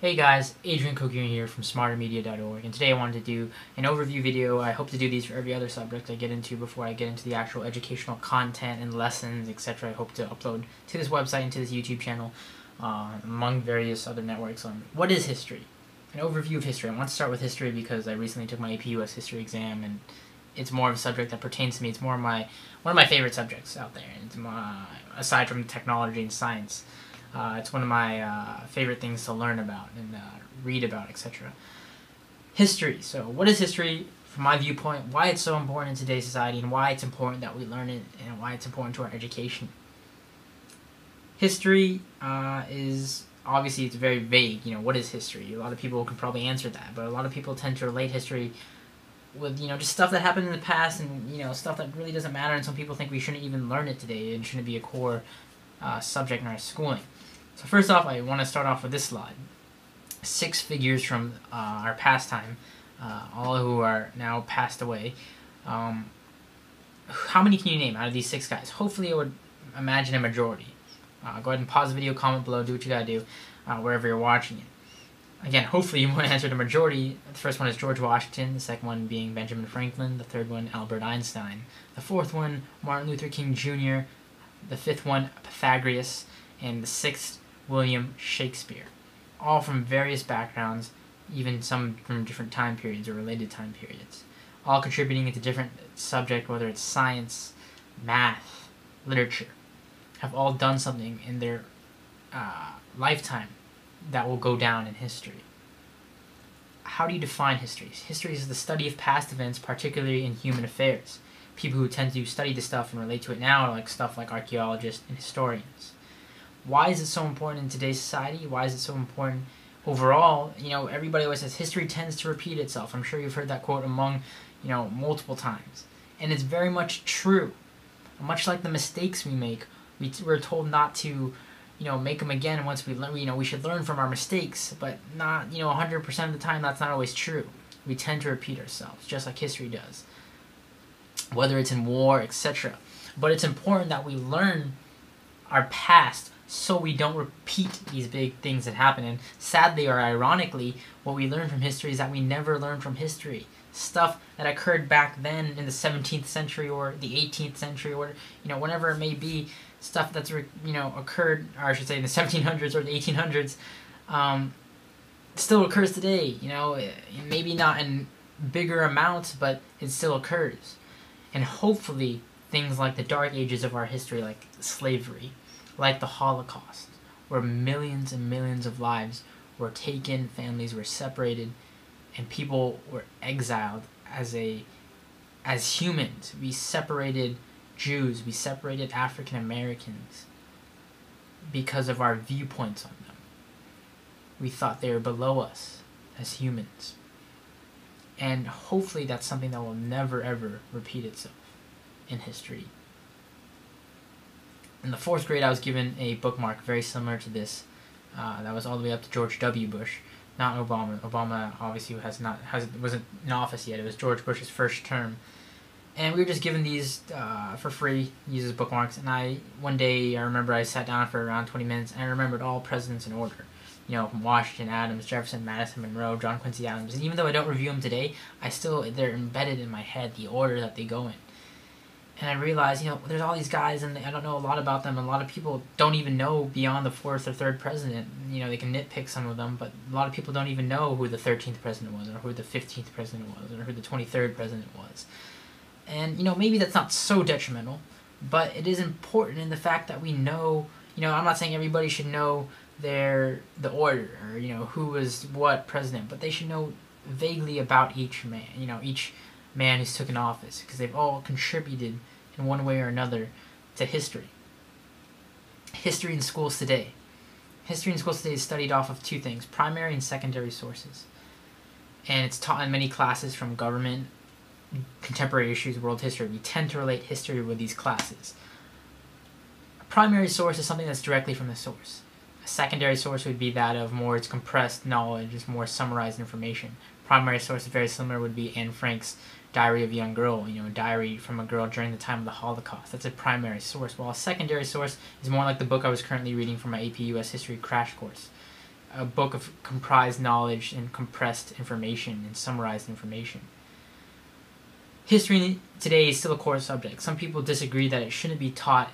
Hey guys, Adrian Kokian here from smartermedia.org, and today I wanted to do an overview video. I hope to do these for every other subject I get into before I get into the actual educational content and lessons, etc. I hope to upload to this website and to this YouTube channel, among various other networks, on what is history. An overview of history. I want to start with history because I recently took my AP US history exam, and it's more of a subject that pertains to me. It's more of one of my favorite subjects out there, it's aside from technology and science. It's one of my favorite things to learn about and read about, etc. History. So what is history from my viewpoint, why it's so important in today's society, and why it's important that we learn it, and why it's important to our education. History is, obviously it's very vague. What is history? A lot of people can probably answer that, but a lot of people tend to relate history with, just stuff that happened in the past and, stuff that really doesn't matter, and some people think we shouldn't even learn it today and shouldn't be a core subject in our schooling. So first off, I want to start off with this slide. 6 figures from our pastime, all who are now passed away. How many can you name out of these 6 guys? Hopefully I would imagine a majority. Go ahead and pause the video, comment below, do what you gotta do, wherever you're watching it. Again, hopefully you want to answer the majority. The first one is George Washington, the second one being Benjamin Franklin, the third one Albert Einstein, the fourth one Martin Luther King Jr., the fifth one Pythagoras, and the sixth William Shakespeare. All from various backgrounds, even some from different time periods or related time periods. All contributing into different subject, whether it's science, math, literature. Have all done something in their lifetime that will go down in history. How do you define history? History is the study of past events, particularly in human affairs. People who tend to study this stuff and relate to it now are stuff like archaeologists and historians. Why is it so important in today's society? Why is it so important overall? Everybody always says history tends to repeat itself. I'm sure you've heard that quote among, multiple times. And it's very much true. Much like the mistakes we make, we're told not to, make them again once we learn. We should learn from our mistakes, but not, 100% of the time that's not always true. We tend to repeat ourselves, just like history does. Whether it's in war, etc. But it's important that we learn our past so we don't repeat these big things that happen. And sadly or ironically, what we learn from history is that we never learn from history. Stuff that occurred back then in the 17th century or the 18th century or, whenever it may be, stuff that's, occurred, or I should say in the 1700s or the 1800s, still occurs today. Maybe not in bigger amounts, but it still occurs. And hopefully things like the dark ages of our history, like slavery, like the Holocaust, where millions and millions of lives were taken, families were separated, and people were exiled as humans. We separated Jews, we separated African Americans because of our viewpoints on them. We thought they were below us as humans. And hopefully that's something that will never ever repeat itself in history. In the 4th grade, I was given a bookmark very similar to this. That was all the way up to George W. Bush, not Obama. Obama obviously wasn't in office yet. It was George Bush's first term, and we were just given these for free, use as bookmarks. And one day I remember I sat down for around 20 minutes, and I remembered all presidents in order. From Washington, Adams, Jefferson, Madison, Monroe, John Quincy Adams. And even though I don't review them today, they're embedded in my head, the order that they go in. And I realized, there's all these guys, and I don't know a lot about them. A lot of people don't even know beyond the 4th or 3rd president. They can nitpick some of them, but a lot of people don't even know who the 13th president was, or who the 15th president was, or who the 23rd president was. And, maybe that's not so detrimental, but it is important in the fact that we know, I'm not saying everybody should know the order, or, who was what president, but they should know vaguely about each man, each man who's taken office, because they've all contributed in one way or another to history. History in schools today. History in schools today is studied off of 2 things, primary and secondary sources. And it's taught in many classes from government, contemporary issues, world history. We tend to relate history with these classes. A primary source is something that's directly from the source. A secondary source would be that of more its compressed knowledge, it's more summarized information. Primary source is very similar, would be Anne Frank's Diary of a Young Girl, a diary from a girl during the time of the Holocaust. That's a primary source. While a secondary source is more like the book I was currently reading for my AP US History crash course. a book of comprised knowledge and compressed information and summarized information. History today is still a core subject. Some people disagree that it shouldn't be taught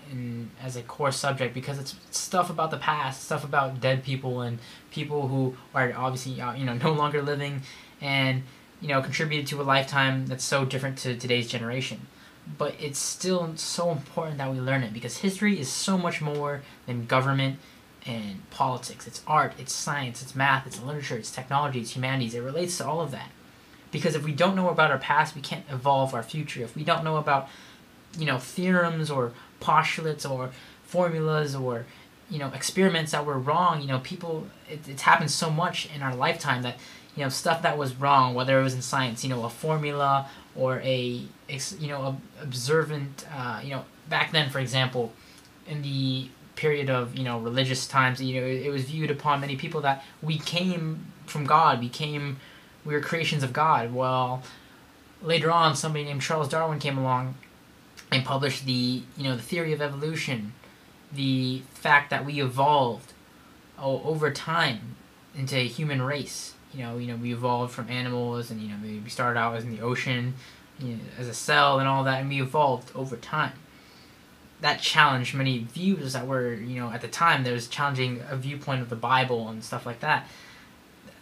as a core subject because it's stuff about the past, stuff about dead people and people who are obviously no longer living, and contributed to a lifetime that's so different to today's generation. But it's still so important that we learn it, because history is so much more than government and politics. It's art, it's science, it's math, it's literature, it's technology, it's humanities. It relates to all of that. Because if we don't know about our past, we can't evolve our future. If we don't know about, theorems or postulates or formulas or, experiments that were wrong, it's happened so much in our lifetime that, stuff that was wrong, whether it was in science, a formula or observant, back then, for example, in the period of, religious times, it was viewed upon many people that we came from God, we were creations of God. Well, later on, somebody named Charles Darwin came along and published the theory of evolution, the fact that we evolved over time into a human race. We evolved from animals, and we started out as in the ocean, as a cell and all that, and we evolved over time. That challenged many views that were, at the time, there was challenging a viewpoint of the Bible and stuff like that.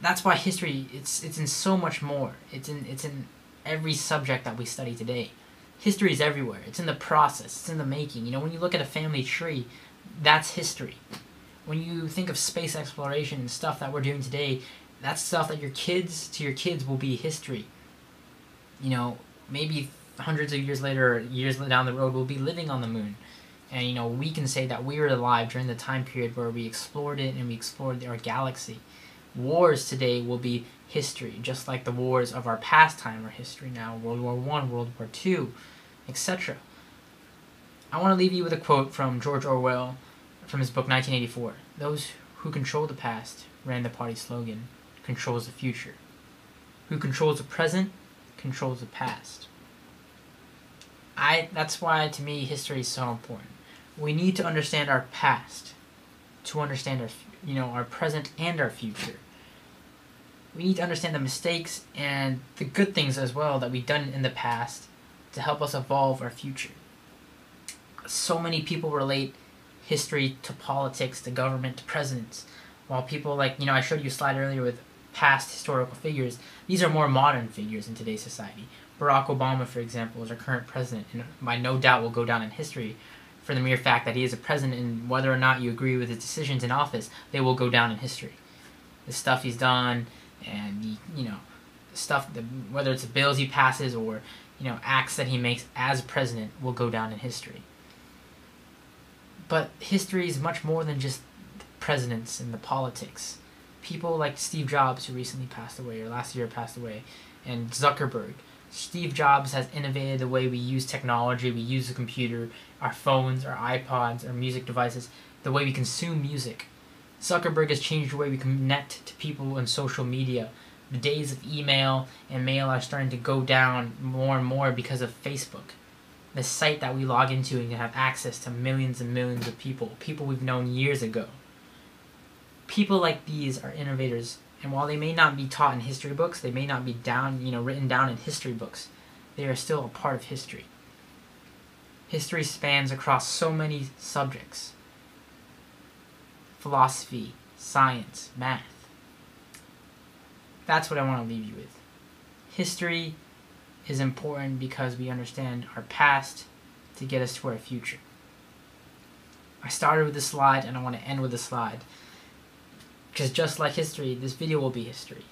That's why history, it's in so much more. It's in every subject that we study today. History is everywhere. It's in the process. It's in the making. When you look at a family tree, that's history. When you think of space exploration and stuff that we're doing today, that's stuff that your kids will be history. Maybe hundreds of years later, or years down the road, we'll be living on the moon. And, we can say that we were alive during the time period where we explored it and we explored our galaxy. Wars today will be history, just like the wars of our past time are history now. World War I, World War II, etc. I want to leave you with a quote from George Orwell from his book 1984. Those who control the past, ran the party slogan, controls the future. Who controls the present, controls the past. That's why, to me, history is so important. We need to understand our past to understand our present and our future. We need to understand the mistakes and the good things as well that we've done in the past to help us evolve our future. So many people relate history to politics, to government, to presidents, while people like, I showed you a slide earlier with past historical figures. These are more modern figures in today's society. Barack Obama, for example, is our current president, and by no doubt will go down in history for the mere fact that he is a president, and whether or not you agree with his decisions in office, they will go down in history. The stuff he's done, and whether it's the bills he passes or acts that he makes as president, will go down in history. But history is much more than just the presidents and the politics. People like Steve Jobs, who recently passed away, or last year passed away, and Zuckerberg. Steve Jobs has innovated the way we use technology, we use the computer, our phones, our iPods, our music devices, the way we consume music. Zuckerberg has changed the way we connect to people on social media. The days of email and mail are starting to go down more and more because of Facebook. The site that we log into and can have access to millions and millions of people we've known years ago. People like these are innovators, and while they may not be taught in history books, they may not be written down in history books, they are still a part of history. History spans across so many subjects. Philosophy, science, math. That's what I want to leave you with. History is important because we understand our past to get us to our future. I started with this slide and I want to end with this slide. Because just like history, this video will be history.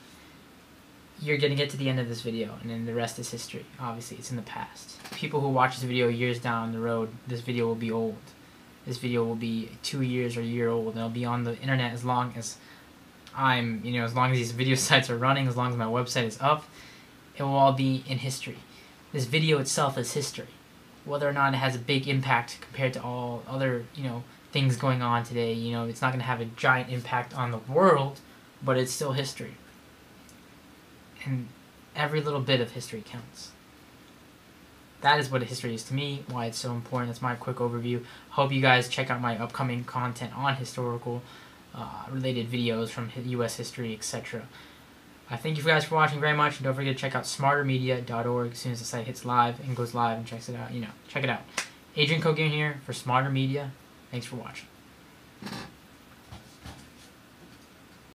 You're going to get to the end of this video, and then the rest is history. Obviously, it's in the past. People who watch this video years down the road, this video will be old. This video will be 2 years or a year old, and it'll be on the internet as long as as long as these video sites are running, as long as my website is up, it will all be in history. This video itself is history. Whether or not it has a big impact compared to all other, things going on today, it's not going to have a giant impact on the world, but it's still history. And every little bit of history counts. That is what history is to me, why it's so important. That's my quick overview. Hope you guys check out my upcoming content on historical related videos from U.S. history, etc. I thank you guys for watching very much, and don't forget to check out smartermedia.org as soon as the site hits live and goes live and checks it out. Check it out. Adrian Kogan here for Smarter Media. Thanks for watching.